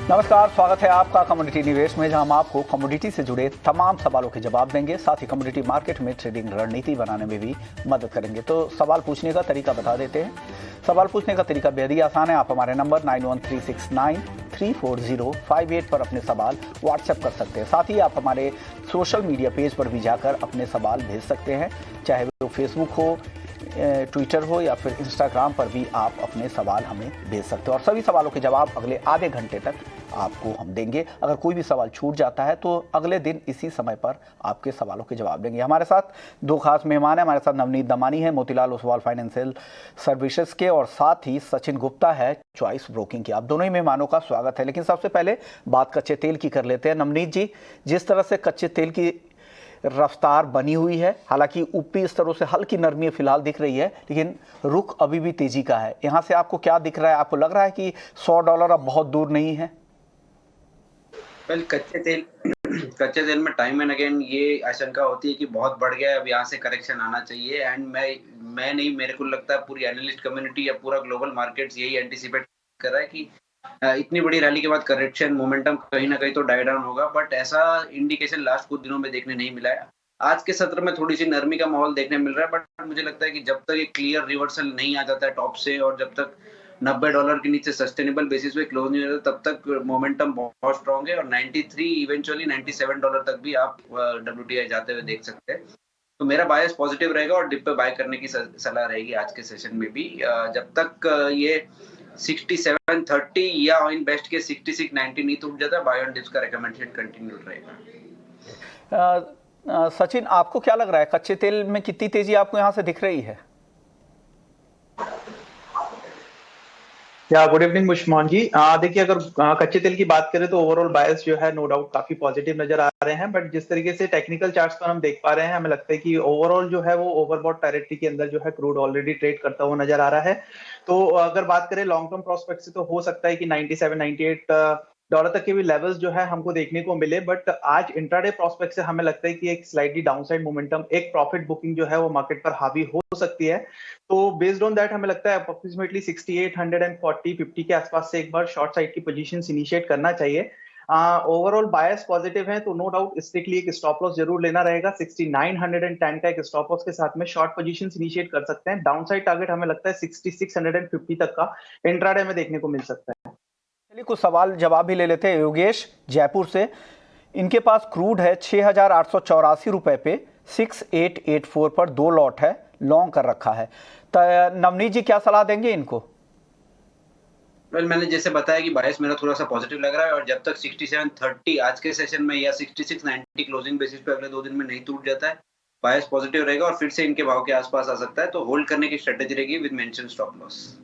नमस्कार, स्वागत है आपका कमोडिटी निवेश में, जहां हम आपको कमोडिटी से जुड़े तमाम सवालों के जवाब देंगे, साथ ही कमोडिटी मार्केट में ट्रेडिंग रणनीति बनाने में भी मदद करेंगे। तो सवाल पूछने का तरीका बता देते हैं। सवाल पूछने का तरीका बेहद ही आसान है। आप हमारे नंबर 9136934058 पर अपने सवाल व्हाट्सएप कर सकते हैं। साथ ही आप हमारे सोशल मीडिया पेज पर भी जाकर अपने सवाल भेज सकते हैं, चाहे वो फेसबुक हो, ट्विटर हो या फिर इंस्टाग्राम पर भी आप अपने सवाल हमें भेज सकते हो और सभी सवालों के जवाब अगले आधे घंटे तक आपको हम देंगे। अगर कोई भी सवाल छूट जाता है तो अगले दिन इसी समय पर आपके सवालों के जवाब देंगे। हमारे साथ दो खास मेहमान हैं। हमारे साथ नवनीत दमानी है मोतीलाल ओसवाल फाइनेंशियल सर्विसेज के, और साथ ही सचिन गुप्ता है चॉइस ब्रोकिंग के। आप दोनों ही मेहमानों का स्वागत है। लेकिन सबसे पहले बात कच्चे तेल की कर लेते हैं। नवनीत जी, जिस तरह से कच्चे तेल की रफ्तार बनी हुई है, हालांकि ऊपरी स्तरों से हल्की नरमी फिलहाल दिख रही है, लेकिन रुख अभी भी तेजी का है। यहां से आपको क्या दिख रहा है? आपको लग रहा है कि $100 अब बहुत दूर नहीं है? वेल, कच्चे तेल में टाइम एंड अगेन ये आशंका होती है कि बहुत बढ़ गया है, अब यहाँ से करेक्शन आना चाहिए। एंड मैं नहीं, मेरे को लगता है पूरी एनालिस्ट कम्युनिटी या पूरा ग्लोबल मार्केट्स यही एंटिसिपेट कर रहा है कि इतनी बड़ी रैली के बाद करेक्शन मोमेंटम कहीं ना कहीं तो डाई डाउन होगा, बट ऐसा इंडिकेशन लास्ट कुछ दिनों में देखने नहीं मिला है। आज के सत्र में थोड़ी सी नरमी का माहौल देखने मिल रहा है, बट मुझे लगता है कि जब तक एक क्लियर रिवर्सल नहीं आ जाता है टॉप से, और जब तक $90 के नीचे सस्टेनेबल बेसिस पे क्लोज नहीं होता, तब तक मोमेंटम बहुत स्ट्रांग है। और 93 इवेंचुअली $97 तक भी आप WTI जाते हुए देख सकते हैं। तो मेरा बायस पॉजिटिव रहेगा और डिप पे बाय करने की सलाह रहेगी आज के सेशन में भी। जब तक ये 6730 या इन बेस्ट के 6690 नहीं टूट जाता, बाय ऑन डिप्स का रिकमेंडेशन कंटिन्यू रहेगा। सचिन, आपको क्या लग रहा है, कच्चे तेल में कितनी तेजी आपको यहां से दिख रही है? गुड इवनिंग मुश्मान जी। देखिए, अगर कच्चे तेल की बात करें तो ओवरऑल बायस जो है नो डाउट काफी पॉजिटिव नजर आ रहे हैं, बट जिस तरीके से टेक्निकल चार्ट्स पर हम देख पा रहे हैं, हमें लगता है कि ओवरऑल जो है वो ओवरबॉट टेरिटरी के अंदर जो है क्रूड ऑलरेडी ट्रेड करता हुआ नजर आ रहा है। तो अगर बात करें लॉन्ग टर्म प्रोस्पेक्ट से, तो हो सकता है कि 97-98 तक के भी लेवल्स जो है हमको देखने को मिले, बट आज इंट्राडे प्रोस्पेक्ट से हमें लगता है कि एक स्लाइटली डाउनसाइड मोमेंटम, एक प्रॉफिट बुकिंग जो है वो मार्केट पर हावी हो सकती है। तो बेस्ड ऑन दैट हमें लगता है अप्रोक्सीमेटली 6840-50 के आसपास से एक बार शॉर्ट साइड की पोजीशंस इनिशिएट करना चाहिए। ओवरऑल बायस पॉजिटिव है, तो नो डाउट स्ट्रिक्टली एक स्टॉप लॉस जरूर लेना रहेगा। 6910 का एक स्टॉप लॉस के साथ में शॉर्ट पोजीशंस इनिशिएट कर सकते हैं। डाउनसाइड टारगेट हमें लगता है 6650 तक का इंट्राडे में देखने को मिल सकता है। चलिए कुछ सवाल जवाब भी ले लेते हैं। योगेश जयपुर से, इनके पास क्रूड है 6884 रुपए पे, 6884 पर 2 लॉट है, लॉन्ग कर रखा है। तो नवनीत जी क्या सलाह देंगे इनको? वेल, मैंने जैसे बताया कि बायस मेरा थोड़ा सा पॉजिटिव लग रहा है, और जब तक 6730 आज के सेशन में या 6690 क्लोजिंग बेसिस पे अगले 2 दिन में नहीं टूट जाता है, बायस पॉजिटिव रहेगा और फिर से इनके भाव के आसपास आ सकता है। तो होल्ड करने की स्ट्रेटेजी रहेगी विद मेंशन स्टॉप लॉस।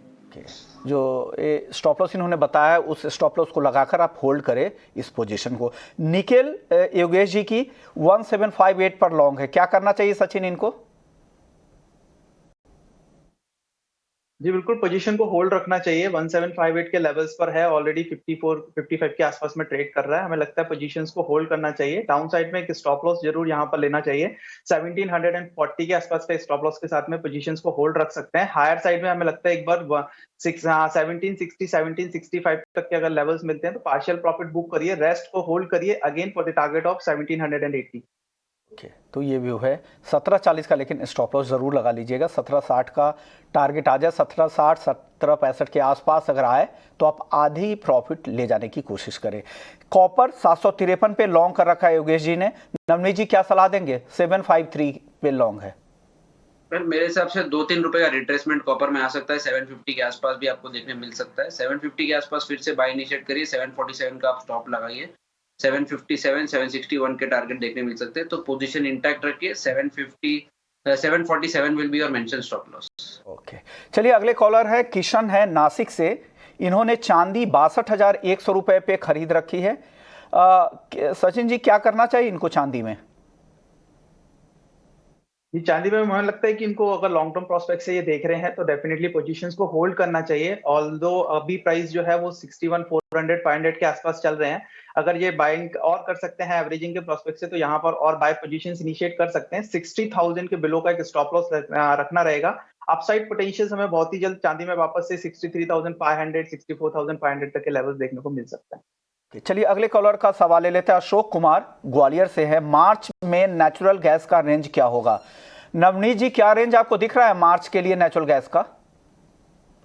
जो स्टॉप लॉस इन्होंने बताया है, उस स्टॉप लॉस को लगाकर आप होल्ड करें इस पोजीशन को। निकेल योगेश जी की 1758 पर लॉन्ग है, क्या करना चाहिए सचिन इनको? जी बिल्कुल, पोजीशन को होल्ड रखना चाहिए। 1758 के लेवल्स पर है, ऑलरेडी 54-55 के आसपास में ट्रेड कर रहा है। हमें लगता है पोजीशंस को होल्ड करना चाहिए। डाउन साइड में एक स्टॉप लॉस जरूर यहां पर लेना चाहिए। 1740 के आसपास का स्टॉप लॉस के साथ में पोजीशंस को होल्ड रख सकते हैं। हायर साइड में हमें लगता है एक बार 1760 1765 तक के अगर लेवल्स मिलते हैं तो पार्शियल प्रॉफिट बुक करिए, रेस्ट को होल्ड करिए again for the target of 1780। तो ये व्यू है 1740 का, लेकिन स्टॉप लॉस जरूर लगा लीजिएगा। 1760 का टारगेट आ जाए, 1760 1765 के आसपास अगर आए तो आप आधी प्रॉफिट ले जाने की कोशिश करें। कॉपर 753 पे लॉन्ग कर रखा है योगेश जी ने। नवनीत जी क्या सलाह देंगे? 753 पे लॉन्ग है। मेरे हिसाब से 2-3 रुपए का रिट्रेसमेंट कॉपर में आ सकता है। 750 के आसपास भी आपको देखने मिल सकता है। 750 के आसपास फिर से बाय इनिशिएट करिए। 747 का आप स्टॉप लगाइए। 757 761 के टारगेट देखने मिल सकते हैं, तो पोजीशन इंटैक्ट रखिए। 747 will be your mention stop loss. Okay, चलिए अगले कॉलर है किशन, है नासिक से। इन्होंने चांदी 62,100 रुपए पे खरीद रखी है। सचिन जी क्या करना चाहिए इनको चांदी में? ये चांदी में मुझे लगता है कि इनको अगर लॉन्ग टर्म प्रोस्पेक्ट से ये देख रहे हैं तो डेफिनेटली पोजीशंस को होल्ड करना चाहिए। ऑल्दो अभी प्राइस जो है वो 61,400-500 के आसपास चल रहे हैं। अगर ये बाइंग और कर सकते हैं एवरेजिंग के प्रोस्पेक्ट से, तो यहाँ पर और बाय पोजीशंस इनिशिएट कर सकते हैं। 60,000 के बिलो का एक स्टॉप लॉस रखना रहेगा। अपसाइड पोटेंशियल हमें बहुत ही जल्द चांदी में वापस से 63,500 64,500 तक के लेवल्स देखने को मिल सकता है। चलिए अगले कॉलर का सवाल ले लेते हैं। अशोक कुमार ग्वालियर से है। मार्च में नेचुरल गैस का रेंज क्या होगा? नवनीत जी, क्या रेंज आपको दिख रहा है मार्च के लिए नेचुरल गैस का?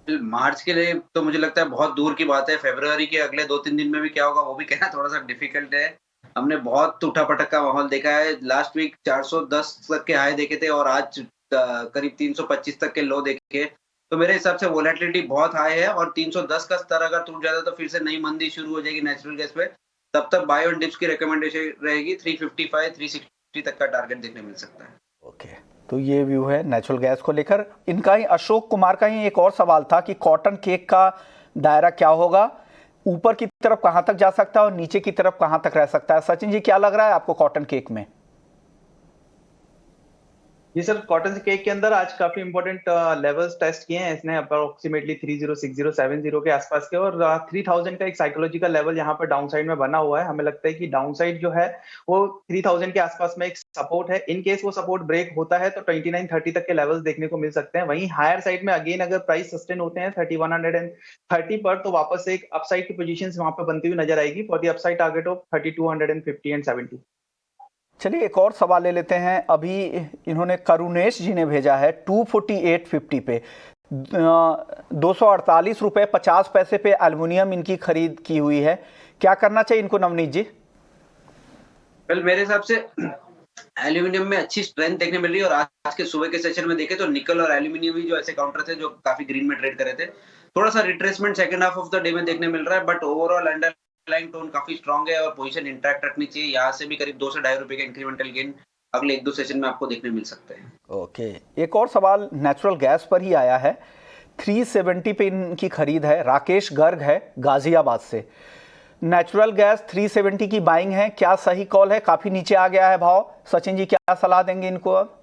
मार्च के लिए तो मुझे लगता है बहुत दूर की बात है। फरवरी के अगले 2-3 दिन में भी क्या होगा वो भी कहना थोड़ा सा डिफिकल्ट है। हमने बहुत उठा-पटक का माहौल देखा है। लास्ट वीक 410 तक के हाई देखे थे और आज करीब 325 तक के लो देखे। तो मेरे हिसाब से वोलेटिलिटी बहुत हाई है और 310 का स्तर अगर टूट जाता है तो फिर से नई मंदी शुरू हो जाएगी नेचुरल गैस पे। तब तक बाय ऑन डिप्स की रिकमेंडेशन रहेगी 355 360 तक का टारगेट देखने मिल सकता है। ओके, तो ये व्यू है नेचुरल गैस को लेकर। इनका ही अशोक कुमार का ही एक और सवाल था कि कॉटन केक का दायरा क्या होगा, ऊपर की तरफ कहां तक जा सकता है और नीचे की तरफ कहां तक रह सकता है? सचिन जी, क्या लग रहा है आपको कॉटन केक में? जी सर, कॉटन केक के अंदर आज काफी इंपॉर्टेंट लेवल्स टेस्ट किए हैं इसने, अप्रोक्सीमेटली 306070 के आसपास के, और 3000 का एक साइकोलॉजिकल लेवल यहाँ पर डाउन साइड में बना हुआ है। हमें लगता है कि डाउन साइड जो है वो 3000 के आसपास में एक सपोर्ट है। इन केस वो सपोर्ट ब्रेक होता है तो 2930 तक के लेवल्स देखने को मिल सकते हैं। वहीं हायर साइड में अगेन अगर प्राइस सस्टेन होते हैं 3130 पर, तो वापस से एक अपसाइड की पोजीशंस वहां पर बनती हुई नजर आएगी for the upside target of 3250 and 70। चलिए एक और सवाल ले लेते हैं। अभी इन्होंने करुणेश जी ने भेजा है 248.50 पे 248 रुपए 50 पैसे पे एल्युमिनियम इनकी खरीद की हुई है। क्या करना चाहिए इनको नवनीत जी? वेल मेरे हिसाब से एल्यूमिनियम में अच्छी स्ट्रेंथ देखने मिल रही है और आज के सुबह के सेशन में देखें तो निकल और एल्यूमिनियम ही जो ऐसे काउंटर थे जो काफी ग्रीन में ट्रेड कर रहे थे। थोड़ा सा retracement second half of the day में देखने मिल रहा है, बट ओवरऑल अंडरलाइंग टोन काफी स्ट्रांग है और पोजीशन इंटैक्ट रखनी चाहिए। यहाँ से भी करीब 2 से 2.5 रुपए का इंक्रीमेंटल गेन अगले 1-2 सेशन में आपको देखने मिल सकते हैं। ओके, एक और सवाल नेचुरल गैस पर ही आया है। 370 पे इनकी खरीद है। राकेश गर्ग है गाजियाबाद से। नेचुरल गैस 370 की बाइंग है, क्या सही कॉल है? काफी नीचे आ गया है भाव। सचिन जी, क्या सलाह देंगे इनको अब?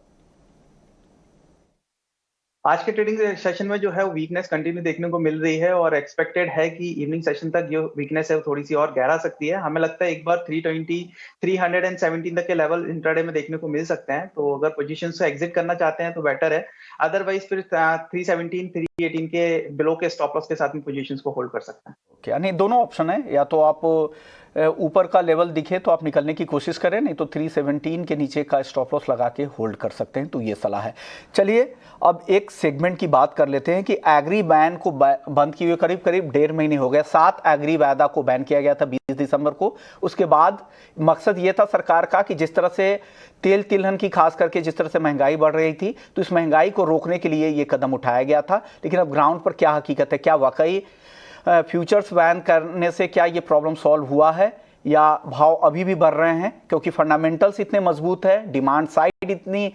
आज के ट्रेडिंग सेशन में जो है वीकनेस कंटिन्यू देखने को मिल रही है और एक्सपेक्टेड है कि इवनिंग सेशन तक जो वीकनेस है वो थोड़ी सी और गहरा सकती है। हमें लगता है एक बार 320 317 तक के लेवल इंट्राडे में देखने को मिल सकते हैं, तो अगर पोजीशन से एग्जिट करना चाहते हैं तो बेटर है। अदरवाइज फिर 317 318 के बिलो के स्टॉप लॉस के साथ में पोजीशंस को होल्ड कर सकते हैं। ओके, नहीं दोनों ऑप्शन है, या तो आप ऊपर का लेवल दिखे तो आप निकलने की कोशिश करें, नहीं तो 317 के नीचे का स्टॉप लॉस लगा के होल्ड कर सकते हैं। तो ये सलाह है। चलिए अब एक सेगमेंट की बात कर लेते हैं कि एग्री बैन को बंद किए हुए करीब 1.5 महीने हो गए। 7 एग्री वायदा को बैन किया गया था 20 दिसंबर को। उसके बाद मकसद ये था सरकार का कि जिस तरह से तेल तिलहन की खास करके जिस तरह से महंगाई बढ़ रही थी, तो इस महंगाई को रोकने के लिए ये कदम उठाया गया था। लेकिन अब ग्राउंड पर क्या हकीकत है? क्या वाकई फ्यूचर्स बैन करने से क्या ये प्रॉब्लम सॉल्व हुआ है या भाव अभी भी बढ़ रहे हैं? क्योंकि फंडामेंटल्स इतने मजबूत है, डिमांड साइड इतनी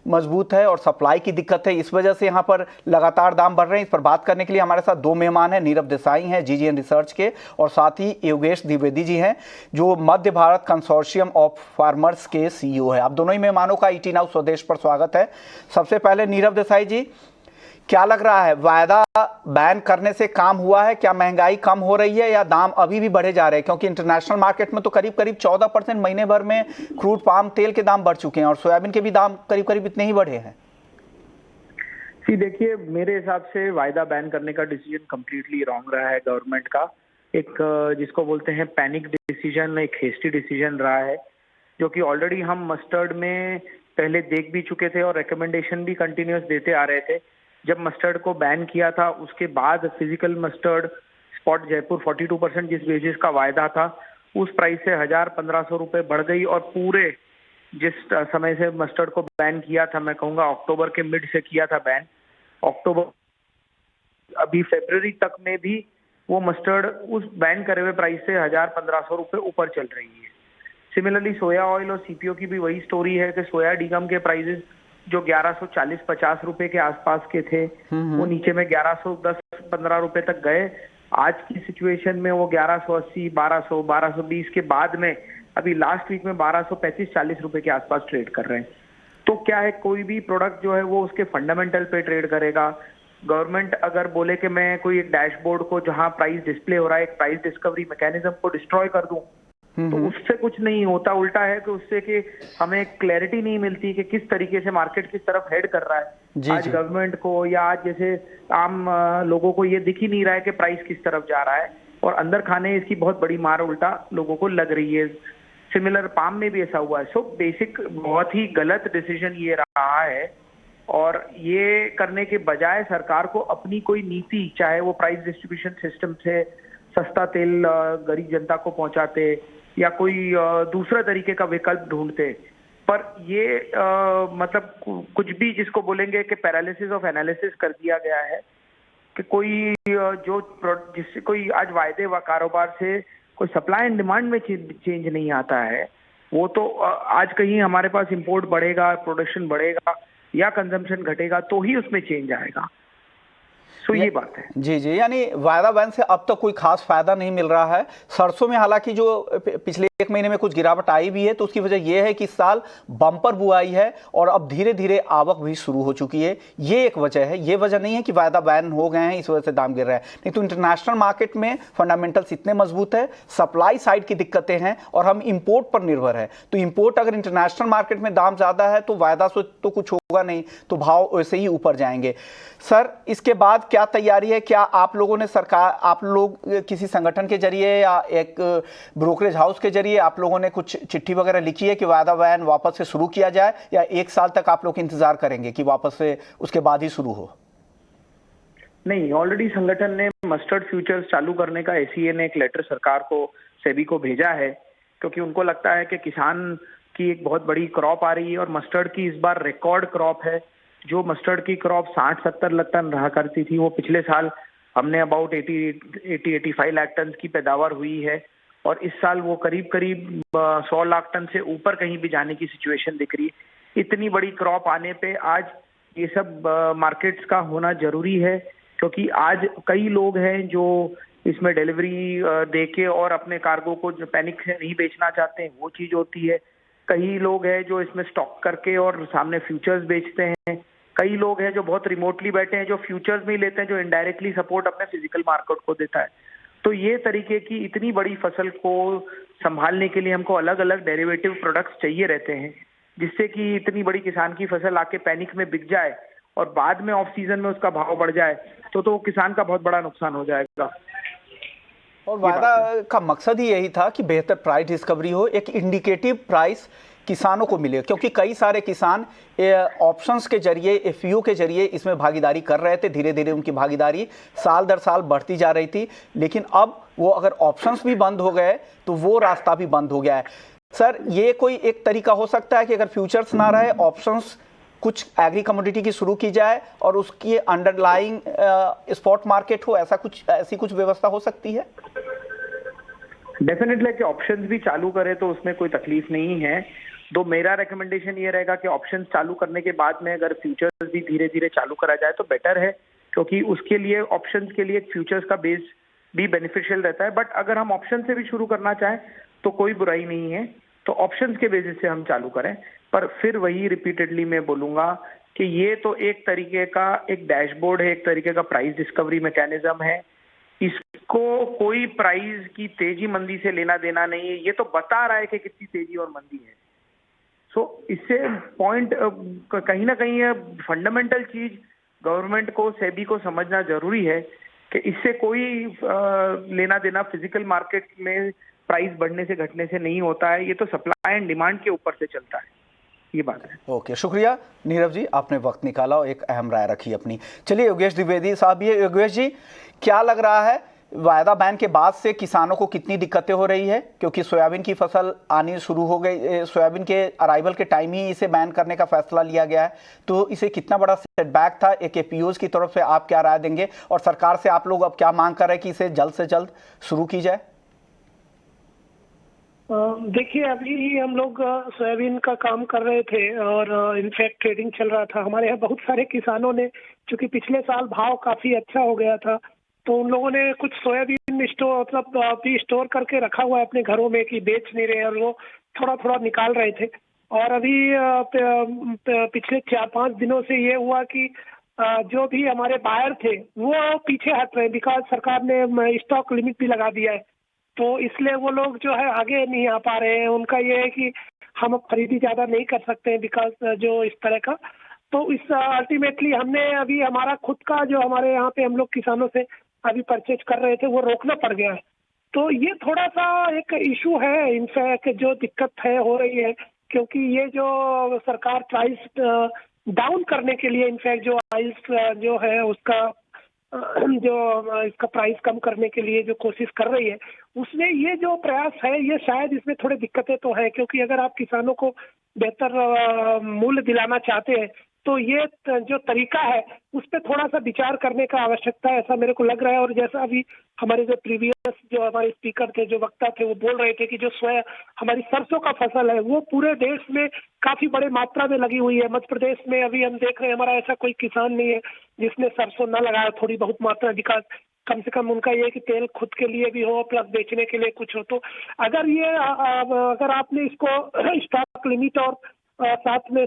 मजबूत है और सप्लाई की दिक्कत है, इस वजह से यहाँ पर लगातार दाम बढ़ रहे हैं। इस पर बात करने के लिए हमारे साथ 2 मेहमान हैं। नीरव देसाई हैं जीजीएन रिसर्च के, और साथ ही योगेश द्विवेदी जी हैं जो मध्य भारत कंसोर्शियम ऑफ फार्मर्स के सीईओ है। आप दोनों ही मेहमानों का ईटी नाउ स्वदेश पर स्वागत है। सबसे पहले नीरव देसाई जी, क्या लग रहा है, वायदा बैन करने से काम हुआ है? क्या महंगाई कम हो रही है या दाम अभी भी बढ़े जा रहे हैं? क्योंकि इंटरनेशनल मार्केट में तो करीब 14% महीने भर में क्रूड पाम तेल के दाम बढ़ चुके हैं और सोयाबीन के भी दाम करीब इतने ही बढ़े हैं। जी देखिए, मेरे हिसाब से वायदा बैन करने का डिसीजन कंप्लीटली रॉन्ग रहा है गवर्नमेंट का। एक जिसको बोलते हैं पैनिक डिसीजन, एक हेस्टी डिसीजन रहा है, जो कि ऑलरेडी हम मस्टर्ड में पहले देख भी चुके थे और रिकमेंडेशन भी कंटिन्यूस देते आ रहे थे। जब मस्टर्ड को बैन किया था उसके बाद फिजिकल मस्टर्ड स्पॉट जयपुर 42% जिस बेसिस का वायदा था उस प्राइस से 1000-1500 रुपए बढ़ गई, और पूरे जिस समय से मस्टर्ड को बैन किया था, मैं कहूँगा अक्टूबर के मिड से किया था बैन, अक्टूबर अभी फरवरी तक में भी वो मस्टर्ड उस बैन करे हुए प्राइस से 1000-1500 रुपए ऊपर चल रही है। सिमिलरली सोया ऑयल और सीपीओ की भी वही स्टोरी है कि सोया डीगम के प्राइसेस जो 1140-50 रुपए के आसपास के थे वो नीचे में 1110-15 रुपए तक गए। आज की सिचुएशन में वो 1180, 1220 के बाद में अभी लास्ट वीक में 1235-40 रुपए के आसपास ट्रेड कर रहे हैं। तो क्या है, कोई भी प्रोडक्ट जो है वो उसके फंडामेंटल पे ट्रेड करेगा। गवर्नमेंट अगर बोले कि मैं कोई एक डैशबोर्ड को जहां प्राइस डिस्प्ले हो रहा है, एक प्राइस डिस्कवरी मैकेनिज्म को डिस्ट्रॉय कर दूं, तो उससे कुछ नहीं होता। उल्टा है कि उससे कि हमें क्लैरिटी नहीं मिलती कि किस तरीके से मार्केट किस तरफ हेड कर रहा है। आज गवर्नमेंट को या आज जैसे आम लोगों को ये दिख ही नहीं रहा है कि प्राइस किस तरफ जा रहा है। और अंदर खाने इसकी बहुत बड़ी मार उल्टा लोगों को लग रही है। सिमिलर पाम में भी ऐसा हुआ है। सो बेसिक बहुत ही गलत डिसीजन ये रहा है, और ये करने के बजाय सरकार को अपनी कोई नीति, चाहे वो प्राइस डिस्ट्रीब्यूशन सिस्टम से सस्ता तेल गरीब जनता को पहुंचाते या कोई दूसरा तरीके का विकल्प ढूंढते, पर ये मतलब कुछ भी जिसको बोलेंगे कि पैरालिसिस ऑफ एनालिसिस कर दिया गया है कि कोई जिससे कोई आज वायदे व कारोबार से कोई सप्लाई एंड डिमांड में चेंज नहीं आता है। वो तो आज कहीं हमारे पास इंपोर्ट बढ़ेगा, प्रोडक्शन बढ़ेगा या कंजम्पशन घटेगा तो ही उसमें चेंज आएगा। सो ये बात है। जी जी, यानी वायदा बैन से अब तक कोई खास फायदा नहीं मिल रहा है। सरसों में हालांकि जो पिछले एक महीने में कुछ गिरावट आई भी है, तो उसकी वजह यह है कि इस साल बम्पर बुआई है और अब धीरे धीरे आवक भी शुरू हो चुकी है। ये एक वजह है, ये वजह नहीं है कि वायदा बैन हो गए हैं इस वजह से दाम गिर रहा है। नहीं तो इंटरनेशनल मार्केट में फंडामेंटल्स इतने मजबूत है, सप्लाई साइड की दिक्कतें हैं और हम इंपोर्ट पर निर्भर है। तो इंपोर्ट अगर इंटरनेशनल मार्केट में दाम ज्यादा है तो वायदा से तो कुछ होगा नहीं, तो भाव वैसे ही ऊपर जाएंगे। सर, इसके बाद क्या तैयारी है? क्या आप लोगों ने आप लोग किसी संगठन के जरिए या एक ब्रोकरेज हाउस के जरिए आप लोगों ने कुछ चिट्ठी वगैरह लिखी है कि वायदा बैन वापस से शुरू किया जाए, या एक साल तक आप लोग इंतजार करेंगे कि वापस से उसके बाद ही शुरू हो? नहीं, ऑलरेडी संगठन ने मस्टर्ड फ्यूचर्स चालू करने का एसीए ने एक लेटर सरकार को, सेबी को भेजा है, क्योंकि उनको लगता है कि किसान की एक बहुत बड़ी क्रॉप आ रही है और मस्टर्ड की इस बार रिकॉर्ड क्रॉप है। जो मस्टर्ड की क्रॉप 60-70 लाख टन रहा करती थी, वो पिछले साल हमने अबाउट 80-85 लाख टन की पैदावार हुई है, और इस साल वो करीब 100 लाख टन से ऊपर कहीं भी जाने की सिचुएशन दिख रही है। इतनी बड़ी क्रॉप आने पे आज ये सब मार्केट्स का होना जरूरी है, क्योंकि आज कई लोग हैं जो इसमें डिलीवरी देके और अपने कार्गो को जो पैनिक से नहीं बेचना चाहते हैं, वो चीज होती है। कई लोग हैं जो इसमें स्टॉक करके और सामने फ्यूचर्स बेचते हैं। कई लोग हैं जो बहुत रिमोटली बैठे हैं, जो फ्यूचर्स में ही लेते हैं, जो इनडायरेक्टली सपोर्ट अपने फिजिकल मार्केट को देता है। तो ये तरीके की इतनी बड़ी फसल को संभालने के लिए हमको अलग अलग डेरिवेटिव प्रोडक्ट्स चाहिए रहते हैं, जिससे कि इतनी बड़ी किसान की फसल आके पैनिक में बिक जाए और बाद में ऑफ सीजन में उसका भाव बढ़ जाए तो किसान का बहुत बड़ा नुकसान हो जाएगा। और वायदा का मकसद ही यही था कि बेहतर प्राइस डिस्कवरी हो, एक इंडिकेटिव प्राइस किसानों को मिले, क्योंकि कई सारे किसान ऑप्शंस के जरिए, एफपीओ के जरिए इसमें भागीदारी कर रहे थे। धीरे धीरे उनकी भागीदारी साल दर साल बढ़ती जा रही थी, लेकिन अब वो अगर ऑप्शंस भी बंद हो गए तो वो रास्ता भी बंद हो गया है। सर, ये कोई एक तरीका हो सकता है कि अगर फ्यूचर्स ना रहे, ऑप्शंस कुछ एग्री कमोडिटी की शुरू की जाए और उसकी अंडरलाइंग स्पॉट मार्केट हो, ऐसी कुछ व्यवस्था हो सकती है? डेफिनेटली कि ऑप्शंस भी चालू करें तो उसमें कोई तकलीफ नहीं है। तो मेरा रिकमेंडेशन ये रहेगा कि ऑप्शंस चालू करने के बाद में अगर फ्यूचर्स भी धीरे धीरे चालू करा जाए तो बेटर है, क्योंकि उसके लिए ऑप्शंस के लिए फ्यूचर्स का बेस भी बेनिफिशियल रहता है। बट अगर हम ऑप्शन से भी शुरू करना चाहें तो कोई बुराई नहीं है, तो ऑप्शंस के बेसिस से हम चालू करें। पर फिर वही रिपीटेडली मैं बोलूंगा कि ये तो एक तरीके का एक डैशबोर्ड है, एक तरीके का प्राइस डिस्कवरी मैकेनिज्म है। इसको कोई प्राइस की तेजी मंदी से लेना देना नहीं है। ये तो बता रहा है कि कितनी तेजी और मंदी है। सो इससे पॉइंट कहीं ना कहीं फंडामेंटल चीज गवर्नमेंट को, सेबी को समझना जरूरी है कि इससे कोई लेना देना फिजिकल मार्केट में प्राइस बढ़ने से घटने से नहीं होता है। ये तो सप्लाई एंड डिमांड के ऊपर से चलता है, ये बात है। ओके, शुक्रिया नीरव जी, आपने वक्त निकाला और एक अहम राय रखी अपनी। चलिए योगेश द्विवेदी साहब, ये योगेश जी, क्या लग रहा है वायदा बैन के बाद से किसानों को कितनी दिक्कतें हो रही है? क्योंकि सोयाबीन की फसल आनी शुरू हो गई, सोयाबीन के अराइवल के टाइम ही इसे बैन करने का फैसला लिया गया है, तो इसे कितना बड़ा सेटबैक था? एक एपीओज की तरफ से आप क्या राय देंगे और सरकार से आप लोग अब क्या मांग कर रहे हैं कि इसे जल्द से जल्द शुरू की जाए? देखिए, अभी हम लोग सोयाबीन का काम कर रहे थे और इनफैक्ट ट्रेडिंग चल रहा था। हमारे यहाँ बहुत सारे किसानों ने, चूंकि पिछले साल भाव काफी अच्छा हो गया था, तो उन लोगों ने कुछ सोयाबीन स्टोर करके रखा हुआ है अपने घरों में कि बेच नहीं रहे, और वो थोड़ा थोड़ा निकाल रहे थे। और अभी पिछले 4-5 दिनों से ये हुआ कि जो भी हमारे बायर थे वो पीछे हट रहे हैं, बिकॉज सरकार ने स्टॉक लिमिट भी लगा दिया है। तो इसलिए वो लोग जो है आगे नहीं आ पा रहे हैं। उनका ये है कि हम अब खरीदी ज्यादा नहीं कर सकते हैं बिकॉज जो इस तरह का। तो इस अल्टीमेटली हमने अभी हमारा खुद का जो हमारे यहाँ पे हम लोग किसानों से अभी परचेज कर रहे थे वो रोकना पड़ गया है। तो ये थोड़ा सा एक इशू है, इनफैक्ट जो दिक्कत है हो रही है, क्योंकि ये जो सरकार प्राइस डाउन करने के लिए, इनफैक्ट जो आइल्स जो है उसका जो इसका प्राइस कम करने के लिए जो कोशिश कर रही है, उसमें ये जो प्रयास है ये शायद इसमें थोड़ी दिक्कतें तो है, क्योंकि अगर आप किसानों को बेहतर मूल्य दिलाना चाहते हैं तो ये जो तरीका है उस पर थोड़ा सा विचार करने का आवश्यकता है, ऐसा मेरे को लग रहा है। और जैसा अभी हमारे जो प्रीवियस जो हमारे स्पीकर थे, जो वक्ता थे, वो बोल रहे थे कि जो स्वयं हमारी सरसों का फसल है वो पूरे देश में काफी बड़े मात्रा में लगी हुई है। मध्य प्रदेश में अभी हम देख रहे हैं हमारा ऐसा कोई किसान नहीं है जिसने सरसों न लगाया, थोड़ी बहुत मात्रा विकास, कम से कम उनका ये कि तेल खुद के लिए भी हो प्लस बेचने के लिए कुछ हो। तो अगर ये अगर आपने इसको स्टॉक लिमिट और साथ में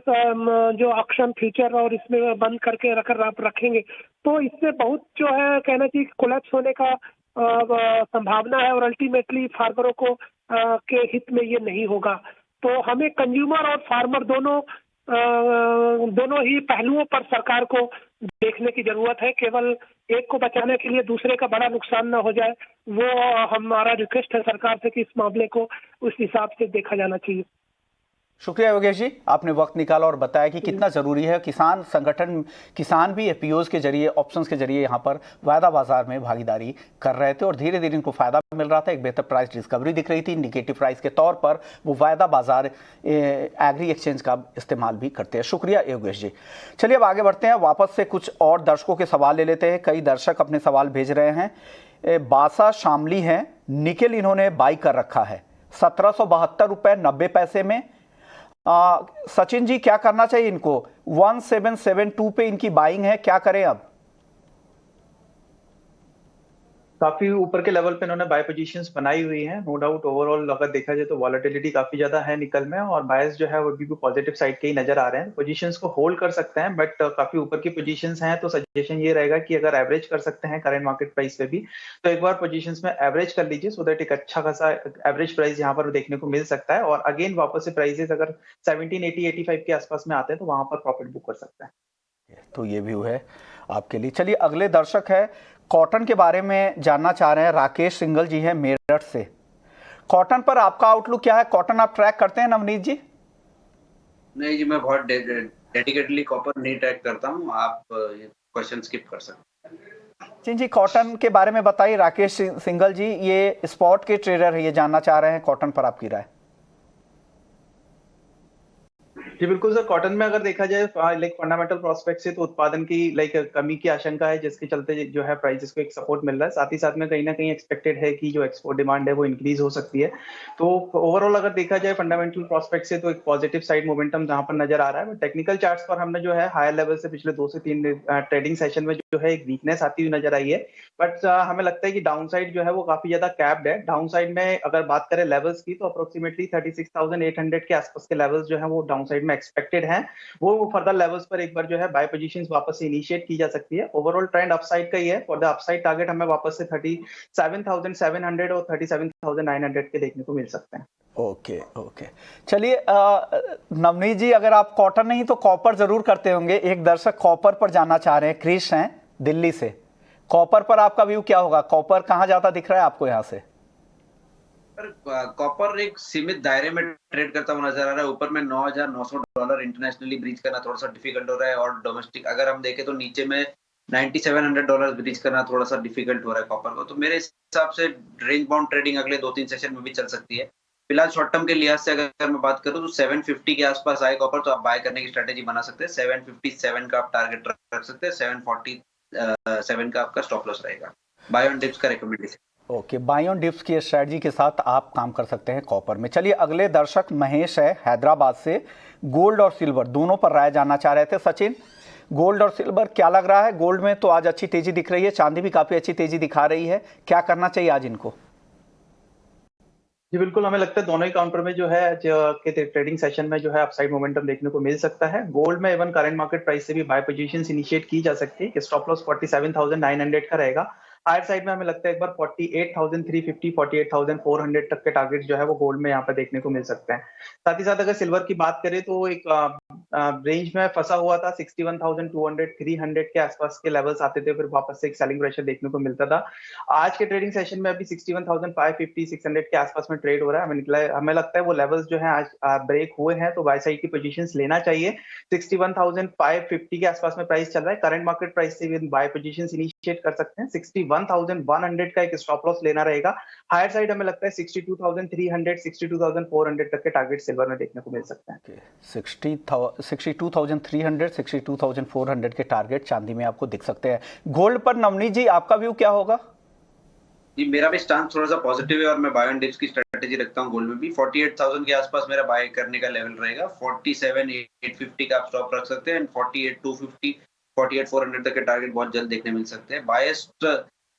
जो ऑक्शन फ्यूचर और इसमें बंद करके आप रखेंगे तो इससे बहुत जो है कहना चाहिए कोलैप्स होने का संभावना है, और अल्टीमेटली फार्मरों को के हित में ये नहीं होगा। तो हमें कंज्यूमर और फार्मर दोनों ही पहलुओं पर सरकार को देखने की जरूरत है। केवल एक को बचाने के लिए दूसरे का बड़ा नुकसान ना हो जाए, वो हमारा रिक्वेस्ट है सरकार से कि इस मामले को उस हिसाब से देखा जाना चाहिए। शुक्रिया योगेश जी, आपने वक्त निकाला और बताया कि कितना जरूरी है। किसान संगठन, किसान भी एफपीओज के जरिए, ऑप्शंस के जरिए यहाँ पर वायदा बाजार में भागीदारी कर रहे थे और धीरे धीरे इनको फायदा मिल रहा था। एक बेहतर प्राइस डिस्कवरी दिख रही थी, इंडिकेटिव प्राइस के तौर पर वो वायदा बाजार एग्री एक्सचेंज का इस्तेमाल भी करते हैं। शुक्रिया योगेश जी। चलिए अब आगे बढ़ते हैं, वापस से कुछ और दर्शकों के सवाल ले लेते हैं। कई दर्शक अपने सवाल भेज रहे हैं। बासा शामली है, निकेल इन्होंने बाई कर रखा है 1772 रुपये 90 पैसे में। सचिन जी, क्या करना चाहिए इनको? 1772 पे इनकी बाइंग है, क्या करें अब? काफी ऊपर के लेवल पे इन्होंने बाय पोजीशंस बनाई हुई हैं, नो डाउट। ओवरऑल अगर देखा जाए तो वॉलेटिलिटी काफी ज्यादा है निकल में, और बायस जो है वो भी पॉजिटिव साइड के ही नजर आ रहे हैं। पोजीशंस को होल्ड कर सकते हैं, बट काफी ऊपर की पोजीशंस हैं, तो सजेशन ये रहेगा कि अगर एवरेज कर सकते हैं करंट मार्केट प्राइस पे भी, तो एक बार पोजीशंस में एवरेज कर लीजिए, सो दैट एक अच्छा खासा एवरेज प्राइस यहाँ पर देखने को मिल सकता है। और अगेन वापस से प्राइसेस अगर 1780-85 के आसपास में आते हैं तो वहां पर प्रॉफिट बुक कर सकते हैं। तो ये व्यू है आपके लिए। चलिए अगले दर्शक है, कॉटन के बारे में जानना चाह रहे हैं। राकेश सिंगल जी हैं मेरठ से। कॉटन पर आपका आउटलुक क्या है? कॉटन आप ट्रैक करते हैं नवनीत जी? नहीं जी, मैं बहुत डेडिकेटली कॉपर नहीं ट्रैक करता हूं। आप क्वेश्चन स्किप कर सकते हैं। जी, कॉटन के बारे में बताइए। राकेश सिंगल जी ये स्पॉट के ट्रेडर है, ये जानना चाह रहे हैं कॉटन पर आपकी राय। जी बिल्कुल सर, कॉटन में अगर देखा जाए लाइक फंडामेंटल प्रोस्पेक्ट से तो उत्पादन की लाइक कमी की आशंका है, जिसके चलते जो है प्राइसेस को एक सपोर्ट मिल रहा है। साथ ही साथ में कहीं ना कहीं एक्सपेक्टेड है कि जो एक्सपोर्ट डिमांड है वो इंक्रीज हो सकती है। तो ओवरऑल अगर देखा जाए फंडामेंटल प्रोस्पेक्ट से तो एक पॉजिटिव साइड मोमेंटम जहां पर नजर आ रहा है। बट टेक्निकल चार्ट्स पर हमने जो है हायर लेवल से पिछले 2 से 3 ट्रेडिंग सेशन में जो है एक वीकनेस आती हुई नजर आई है। बट हमें लगता है कि डाउन साइड जो है वो काफी ज्यादा कैप्ड है। डाउन साइड में अगर बात करें लेवल्स की तो अप्रोक्सीमेटली 36,800 के आसपास के लेवल्स जो है वो डाउन साइड में एक्सपेक्टेड है। वो फर्दर लेवल्स पर एक बार जो है बाय पोजीशंस वापस से इनिशिएट की जा सकती है। ओवरऑल ट्रेंड अपसाइड का ही है। फॉर द अपसाइड टारगेट हमें वापस से 37,700 और 37,900 के देखने को मिल सकते हैं। ओके। चलिए नवनीत जी, अगर आप कॉटन नहीं तो कॉपर जरूर करते होंगे। एक दर्शक कॉपर पर जानना चाह रहे हैं, क्रिश हैं दिल्ली से। कॉपर पर आपका व्यू क्या होगा? कॉपर कहाँ जाता दिख रहा है आपको यहाँ से? कॉपर एक सीमित दायरे में ट्रेड करता हुआ नजर आ रहा है। ऊपर में $9,900 इंटरनेशनली ब्रीच करना थोड़ा सा डिफिकल्ट हो रहा है, और डोमेस्टिक अगर हम देखें तो नीचे में $9,700 ब्रीच करना थोड़ा सा डिफिकल्ट हो रहा है कॉपर को। तो मेरे हिसाब से रेंज बाउंड ट्रेडिंग अगले 2-3 सेशन में भी चल सकती है। फिलहाल शॉर्ट टर्म के लिहाज से अगर मैं बात करूं तो 750 के आसपास आए कॉपर तो आप बाय करने की स्ट्रेटेजी बना सकते हैं। 757 का आप टारगेट रख सकते हैं। 747 का आपका स्टॉप लॉस रहेगा। बाय ऑन डिप्स का recommendation. Okay, buy on dips की स्ट्रेटजी के साथ आप काम कर सकते हैं कॉपर में। चलिए अगले दर्शक महेश है हैदराबाद से। गोल्ड और सिल्वर दोनों पर राय जानना चाह रहे थे। सचिन, गोल्ड और सिल्वर क्या लग रहा है? गोल्ड में तो आज अच्छी तेजी दिख रही है, चांदी भी काफी अच्छी तेजी दिखा रही है, क्या करना चाहिए आज इनको? जी बिल्कुल, हमें लगता है दोनों ही काउंटर में जो है के ट्रेडिंग सेशन में जो है अपसाइड मोमेंटम देखने को मिल सकता है। गोल्ड में इवन करंट मार्केट प्राइस से भी बाय पोजीशंस इनिशिएट की जा सकती है। स्टॉप लॉस 47,900 का रहेगा। हायर साइड में हमें लगता है एक बार 48,350 48,400 तक के टारगेट जो है वो गोल्ड में यहाँ पर देखने को मिल सकते हैं। साथ ही साथ अगर सिल्वर की बात करें तो एक रेंज में फंसा हुआ था, 61,200 300 के आसपास के लेवल्स आते थे, फिर वापस से एक सेलिंग प्रेशर देखने को मिलता था। आज के ट्रेडिंग सेशन में अभी 61,550 600 के आसपास में ट्रेड हो रहा है। हमें लगता है वो लेवल्स जो है आज ब्रेक हुए हैं, तो बाय साइड की पोजीशंस लेना चाहिए। 61,550 के आसपास में प्राइस चल रहा है, करंट मार्केट प्राइस से भी बाय पोजीशंस इनिशिएट कर सकते हैं। 61,100 का एक स्टॉप लॉस लेना रहेगा। हायर साइड हमें लगता है 62,300 62,400 तक के टारगेट सिल्वर में देखने को मिल सकते हैं। 62,300 62,400 के टारगेट चांदी में आपको दिख सकते हैं। गोल्ड पर नवनीत जी आपका व्यू क्या होगा? जी, मेरा भी स्टांस थोड़ा सा पॉजिटिव है और मैं बाय ऑन डिप्स की स्ट्रेटेजी रखता हूँ गोल्ड में भी। 48,000 के आसपास मेरा बाय करने का लेवल रहेगा। 47,850 का आप स्टॉप रख सकते हैं एंड 48,250 48,400 तक के टारगेट बहुत जल्द देखने मिल सकते हैं। बायस्ड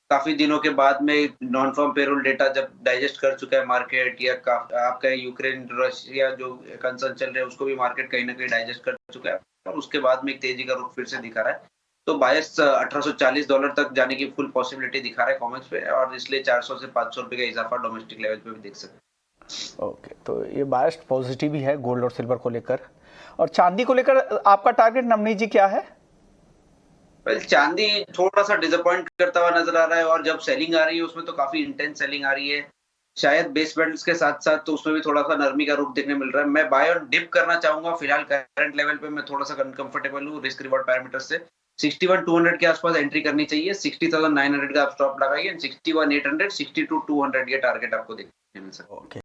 काफी दिनों के बाद में नॉन फॉर्म पेरोल डेटा जब डाइजेस्ट कर चुका है मार्केट, या आपका यूक्रेन रशिया जो कंसर्न चल रहे हैं उसको भी मार्केट कहीं ना कहीं डाइजेस्ट कर चुका है और उसके बाद में एक तेजी का रुख फिर से दिखा रहा है। तो बायस $1840 तक जाने की फुल पॉसिबिलिटी दिखा रहा है कॉमेक्स पे, और इसलिए 400 से 500 रुपए का इजाफा डोमेस्टिक लेवल पे भी देख सकते हैं। ओके, तो ये बायस्ड पॉजिटिव ही है गोल्ड और सिल्वर को लेकर। और चांदी को लेकर आपका टारगेट नवनीत जी क्या है? चांदी थोड़ा सा डिसअपॉइंट करता हुआ नजर आ रहा है, और जब सेलिंग आ रही है उसमें तो काफी इंटेंस सेलिंग आ रही है। शायद बेस मेटल्स के साथ साथ तो उसमें भी थोड़ा सा नरमी का रुख देखने मिल रहा है। मैं बाय ऑन डिप करना चाहूंगा। फिलहाल करंट लेवल पे मैं थोड़ा सा अनकंफर्टेबल हूँ रिस्क रिवॉर्ड पैरामीटर से। 61,200 के आसपास एंट्री करनी चाहिए। 60,900 का आप स्टॉप लगाइए। 61,800 62,200 ये टारगेट आपको देखने मिल सकता है। ओके,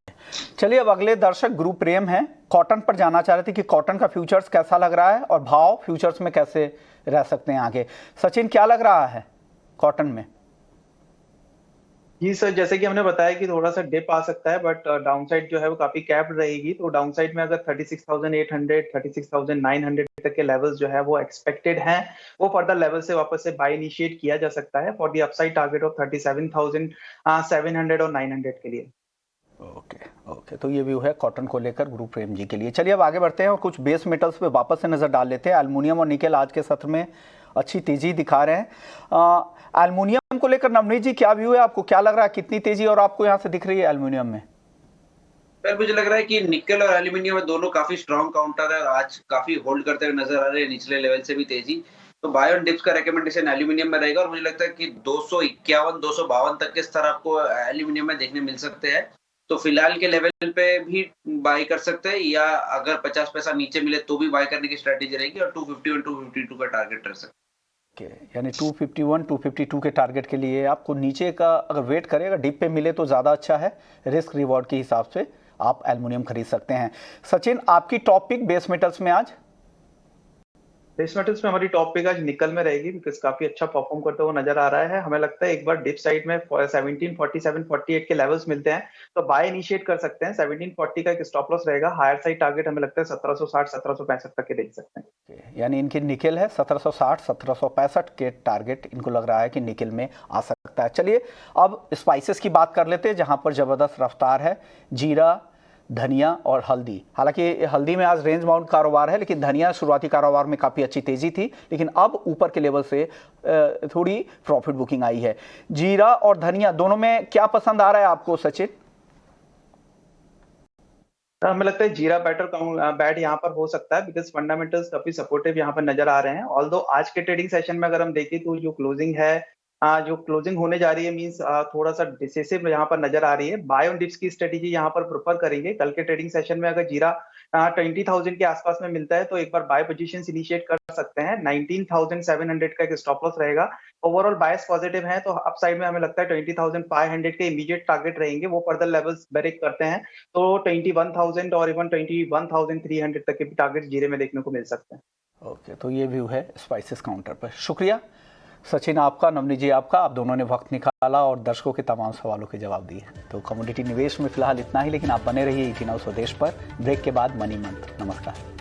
चलिए अब अगले दर्शक गुरु प्रेम हैं, कॉटन पर जाना चाह रहे थे कि कॉटन का फ्यूचर्स कैसा लग रहा है और भाव फ्यूचर्स में कैसे रह सकते हैं आगे। सचिन, क्या लग रहा है कॉटन में? जी सर, जैसे कि हमने बताया कि थोड़ा सा डिप आ सकता है, बट डाउनसाइड जो है वो काफी कैप्ड रहेगी। तो डाउनसाइड में अगर 36,800 36,900 तक के लेवल्स जो है वो एक्सपेक्टेड हैं, वो फर्दर लेवल से वापस से बाय इनिशिएट किया जा सकता है for the upside target of 37,700 और 900 के लिए। ओके, तो ये व्यू है कॉटन को लेकर गुरु प्रेम जी के लिए। चलिए अब आगे बढ़ते हैं और कुछ बेस मेटल्स पे वापस से नजर डाल लेते हैं। एल्युमिनियम और निकेल आज के सत्र में अच्छी तेजी दिखा रहे हैं। एल्युमिनियम को लेकर नवनीत जी क्या व्यू है, आपको क्या लग रहा है, कितनी तेजी और आपको यहाँ से दिख रही है एल्युमिनियम में? मुझे लग रहा है कि निकल और एल्यूमिनियम में दोनों काफी स्ट्रॉन्ग काउंटर है और आज काफी होल्ड करते हुए नजर आ रहे हैं निचले लेवल से भी तेजी। तो बाय ऑन डिप्स का रेकमेंडेशन एल्यूमिनियम में रहेगा और मुझे लगता है कि 251 252 तक के स्तर आपको एल्यूमिनियम में देखने मिल सकते हैं। तो फिलहाल के लेवल पे भी बाय कर सकते हैं, या अगर 50 पैसा नीचे मिले तो भी बाय करने की स्ट्रेटेजी रहेगी और 251 252 का टारगेट रह सकते हैं। यानी 251 252 के टारगेट के लिए आपको नीचे का अगर वेट करें, अगर डिप पे मिले तो ज़्यादा अच्छा है। रिस्क रिवॉर्ड के हिसाब से आप एल्युमिनियम खरीद सकते हैं। सचिन, आपकी टॉप पिक बेस मेटल्स में आज? बेस मेटल्स में हमारी टॉप पिक आज निकल में रहेगी, बिकॉज काफी अच्छा परफॉर्म करते हुए नजर आ रहा है। हमें लगता है एक बार डिप साइड में 1747 48 के लेवल्स मिलते हैं तो बाय इनिशिएट कर सकते हैं। 1740 का एक स्टॉप लॉस रहेगा। हायर साइड टारगेट हमें लगता है 1760 1765 तक के देख सकते हैं। यानी इनकी निकल है 1760 1765 के टारगेट इनको लग रहा है कि निकल में आ सकता है। चलिए अब स्पाइसेस की बात कर लेते हैं जहां पर जबरदस्त रफ्तार है। जीरा, धनिया और हल्दी। हालांकि हल्दी में आज रेंज बाउंड कारोबार है, लेकिन धनिया शुरुआती कारोबार में काफ़ी अच्छी तेजी थी, लेकिन अब ऊपर के लेवल से थोड़ी प्रॉफिट बुकिंग आई है। जीरा और धनिया दोनों में क्या पसंद आ रहा है आपको सचिन? हमें लगता है जीरा बैट यहाँ पर हो सकता है, बिकॉज फंडामेंटल्स काफी सपोर्टिव यहाँ पर नजर आ रहे हैं। ऑल्दो आज के ट्रेडिंग सेशन में अगर हम देखें तो जो क्लोजिंग होने जा रही है मींस थोड़ा सा डिसेसिव यहाँ पर नजर आ रही है। बाय ऑन डिप्स की स्ट्रेटेजी यहाँ पर प्रेफर करेंगे। कल के ट्रेडिंग सेशन में अगर जीरा 20,000 के आसपास में मिलता है तो एक बार बाय पोजीशंस इनिशिएट कर सकते हैं। 19,700 का एक स्टॉप लॉस रहेगा। ओवरऑल बायस पॉजिटिव है, तो अप साइड में हमें लगता है 20,500 के इमीडिएट टारगेट रहेंगे। वो फर्दर लेवल्स ब्रेक करते हैं तो 21,000 और इवन 21,300 तक के टारगेट जीरे में देखने को मिल सकते हैं। ओके, तो ये व्यू है स्पाइसेस काउंटर पर। शुक्रिया सचिन आपका, नवनीत जी आपका, आप दोनों ने वक्त निकाला और दर्शकों के तमाम सवालों के जवाब दिए। तो कमोडिटी निवेश में फिलहाल इतना ही, लेकिन आप बने रहिए 18 स्वदेश पर। ब्रेक के बाद मनी मंत्र। नमस्कार।